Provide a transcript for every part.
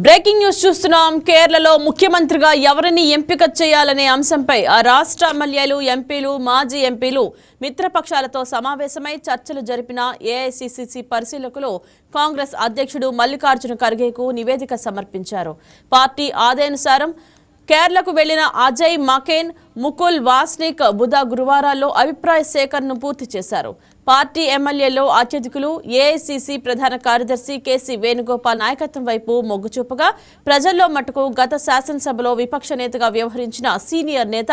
Breaking news చూస్తున్నాం. కేరళలో ముఖ్యమంత్రిగా ఎవరిని ఎంపిక చేయాలనే అంశంపై ఆ రాష్ట్ర ఎమ్మెల్యేలు, ఎంపీలు, మాజీ ఎంపీలు మిత్రపక్షాలతో సమావేశమై చర్చలు జరిపిన ఏఐసీసీ పరిశీలకులు కాంగ్రెస్ అధ్యక్షుడు మల్లికార్జున ఖర్గేకు నివేదిక సమర్పించారు. పార్టీ ఆదేశానుసారం కేరళకు వెళ్లిన అజయ్ మకేన్, ముకుల్ వాస్నిక్ బుధ గురువారాల్లో అభిప్రాయ సేకరణను పూర్తి చేశారు. పార్టీ ఎమ్మెల్యేలో అత్యధికులు ఏఐసీసీ ప్రధాన కార్యదర్శి కేసీ వేణుగోపాల్ నాయకత్వం వైపు మొగ్గు చూపగా, ప్రజల్లో మటుకు గత శాసనసభలో విపక్ష నేతగా వ్యవహరించిన సీనియర్ నేత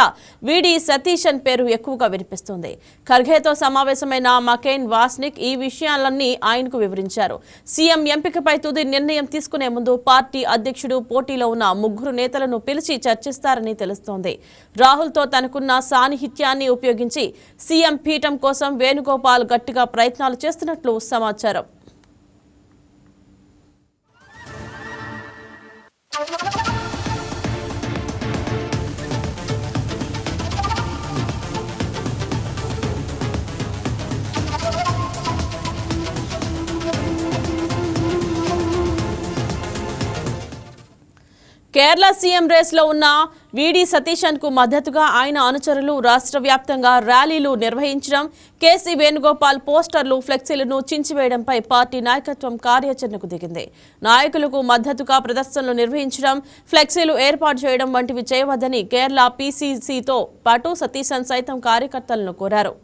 వీడి సతీశన్ పేరు ఎక్కువగా వినిపిస్తుంది. ఖర్గేతో సమావేశమైన మకేన్, వాస్నిక్ ఈ విషయాలన్నీ ఆయనకు వివరించారు. సీఎం ఎంపికపై తుది నిర్ణయం తీసుకునే ముందు పార్టీ అధ్యక్షుడు పోటీలో ఉన్న ముగ్గురు నేతలను పిలిచి చర్చిస్తారని తెలుస్తోంది. రాహుల్తో తనకున్న సాన్నిహిత్యాన్ని ఉపయోగించి సీఎం పీఠం కోసం వేణుగోపాల్ గట్టిగా ప్రయత్నాలు చేస్తున్నట్లు సమాచారం. కేరళ సీఎం రేస్లో ఉన్న వీడి సతీశన్ కు మద్దతుగా ఆయన అనుచరులు రాష్ట్ర వ్యాప్తంగా ర్యాలీలు నిర్వహించడం, కేసీ వేణుగోపాల్ పోస్టర్లు, ఫ్లెక్సీలను చించివేయడంపై పార్టీ నాయకత్వం కార్యాచరణకు దిగింది. నాయకులకు మద్దతుగా ప్రదర్శనలు నిర్వహించడం, ఫ్లెక్సీలు ఏర్పాటు చేయడం వంటివి చేయవద్దని కేరళ పీసీసీతో పాటు సతీశన్ సైతం కార్యకర్తలను కోరారు.